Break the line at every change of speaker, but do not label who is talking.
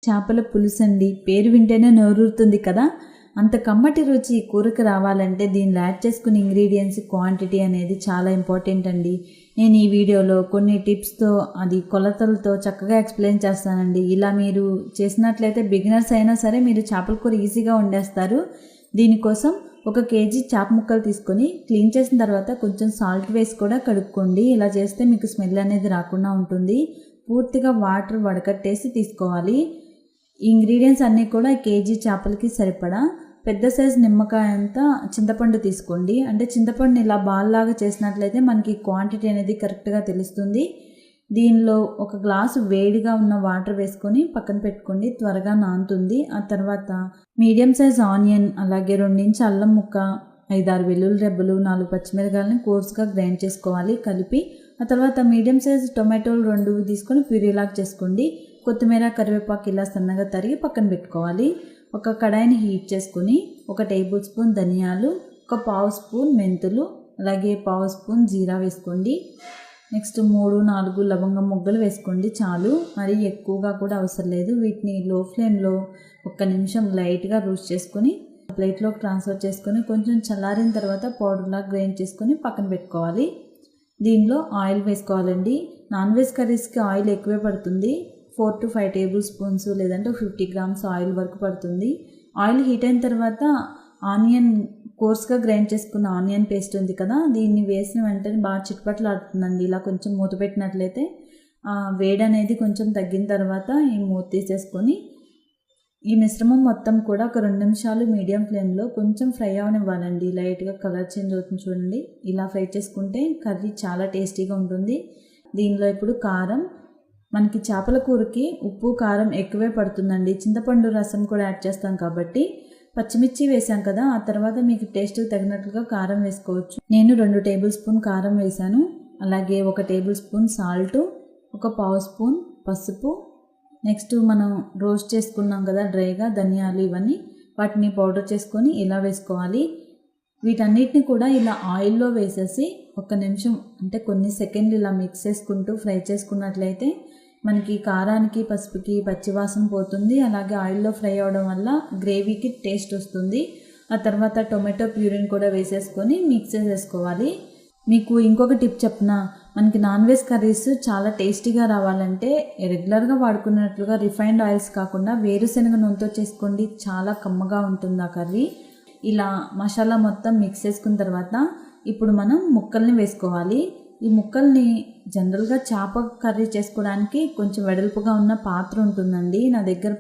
చేపల పులుసు అండి. పేరు వింటేనే నోరూరుతుంది కదా. అంత కమ్మటి రుచి ఈ కూరకు రావాలంటే దీనిలో యాడ్ చేసుకునే ఇంగ్రీడియంట్స్ క్వాంటిటీ అనేది చాలా ఇంపార్టెంట్ అండి. నేను ఈ వీడియోలో కొన్ని టిప్స్తో అది కొలతలతో చక్కగా ఎక్స్ప్లెయిన్ చేస్తానండి. ఇలా మీరు చేసినట్లయితే బిగినర్స్ అయినా సరే మీరు చేపల కూర ఈజీగా వండేస్తారు. దీనికోసం 1 కేజీ చేప ముక్కలు తీసుకొని క్లీన్ చేసిన తర్వాత కొంచెం సాల్ట్ వేసి కూడా కడుక్కోండి. ఇలా చేస్తే మీకు స్మెల్ అనేది రాకుండా ఉంటుంది. పూర్తిగా వాటర్ వడకట్టేసి తీసుకోవాలి. ఈ ఇంగ్రీడియంట్స్ అన్నీ కూడా కేజీ చేపలకి సరిపడా. పెద్ద సైజు నిమ్మకాయ అంతా చింతపండు తీసుకోండి. అంటే చింతపండుని ఇలా బాల్ లాగా చేసినట్లయితే మనకి క్వాంటిటీ అనేది కరెక్ట్గా తెలుస్తుంది. దీనిలో 1 గ్లాసు వేడిగా ఉన్న వాటర్ వేసుకొని పక్కన పెట్టుకోండి, త్వరగా నానుతుంది. ఆ తర్వాత మీడియం సైజ్ ఆనియన్, అలాగే 2 ఇంచ్ అల్లం ముక్క, 5-6 వెల్లుల్లి రెబ్బలు, 4 పచ్చిమిరకాయలని కోర్స్గా గ్రైండ్ చేసుకోవాలి కలిపి. ఆ తర్వాత మీడియం సైజ్ టొమాటోలు 2 తీసుకొని ప్యూరీలాగా చేసుకోండి. కొత్తిమీర, కరివేపాకు ఇలా సన్నగా తరిగి పక్కన పెట్టుకోవాలి. ఒక కడాయిని హీట్ చేసుకొని 1 టేబుల్ స్పూన్ ధనియాలు, 1 పావు స్పూన్ మెంతులు, అలాగే పావు స్పూన్ జీరా వేసుకోండి. నెక్స్ట్ 3-4 లవంగం మొగ్గలు వేసుకోండి చాలు, మరీ ఎక్కువగా కూడా అవసరం లేదు. వీటిని లో ఫ్లేమ్లో 1 నిమిషం లైట్గా రోస్ట్ చేసుకొని ప్లేట్లోకి ట్రాన్స్ఫర్ చేసుకొని కొంచెం చల్లారిన తర్వాత పౌడర్లా గ్రైండ్ చేసుకొని పక్కన పెట్టుకోవాలి. దీనిలో ఆయిల్ వేసుకోవాలండి. నాన్ వెజ్ కర్రీస్కి ఆయిల్ ఎక్కువే పడుతుంది. 4 to 5 టేబుల్ స్పూన్స్ లేదంటే 50 గ్రామ్స్ ఆయిల్ వరకు పడుతుంది. ఆయిల్ హీట్ అయిన తర్వాత ఆనియన్, కోర్స్గా గ్రైండ్ చేసుకున్న ఆనియన్ పేస్ట్ ఉంది కదా, దీన్ని వేసిన వెంటనే బాగా చిట్పట్లాడుతుందండి. ఇలా కొంచెం మూత పెట్టినట్లయితే వేడి అనేది కొంచెం తగ్గిన తర్వాత ఈ మూత తీసేసుకొని ఈ మిశ్రమం మొత్తం కూడా ఒక 2 నిమిషాలు మీడియం ఫ్లేమ్లో కొంచెం ఫ్రై అవనివ్వాలండి. లైట్గా కలర్ చేంజ్ అవుతుంది చూడండి. ఇలా ఫ్రై చేసుకుంటే కర్రీ చాలా టేస్టీగా ఉంటుంది. దీనిలో ఇప్పుడు కారం, మనకి చేపల కూరకి ఉప్పు కారం ఎక్కువే పడుతుందండి. చింతపండు రసం కూడా యాడ్ చేస్తాం కాబట్టి. పచ్చిమిర్చి వేసాం కదా, ఆ తర్వాత మీకు టేస్ట్ తగినట్లుగా కారం వేసుకోవచ్చు. నేను 2 టేబుల్ స్పూన్ కారం వేసాను. అలాగే 1 టేబుల్ స్పూన్ సాల్ట్, 1 పావు స్పూన్ పసుపు. నెక్స్ట్ మనం రోస్ట్ చేసుకున్నాం కదా డ్రైగా ధనియాలు, ఇవన్నీ వాటిని పౌడర్ చేసుకొని ఇలా వేసుకోవాలి. వీటన్నిటిని కూడా ఇలా ఆయిల్లో వేసేసి 1 నిమిషం అంటే కొన్ని సెకండ్లు ఇలా మిక్స్ చేసుకుంటూ ఫ్రై చేసుకున్నట్లయితే మనకి కారానికి, పసుపుకి పచ్చివాసన పోతుంది. అలాగే ఆయిల్లో ఫ్రై అవడం వల్ల గ్రేవీకి టేస్ట్ వస్తుంది. ఆ తర్వాత టొమాటో ప్యూరీని కూడా వేసేసుకొని మిక్స్ చేసేసుకోవాలి. మీకు ఇంకొక టిప్ చెప్పనా, మనకి నాన్ వెజ్ కర్రీస్ చాలా టేస్టీగా రావాలంటే రెగ్యులర్గా వాడుకున్నట్లుగా రిఫైన్డ్ ఆయిల్స్ కాకుండా వేరుశనగ నూనెతో చేసుకోండి. చాలా కమ్మగా ఉంటుంది ఆ కర్రీ. ఇలా మసాలా మొత్తం మిక్స్ చేసుకున్న తర్వాత ఇప్పుడు మనం ముక్కల్ని వేసుకోవాలి. ఈ ముక్కల్ని జనరల్గా చేప కర్రీ చేసుకోవడానికి కొంచెం వెడల్పుగా ఉన్న పాత్ర ఉంటుందండి. నా దగ్గర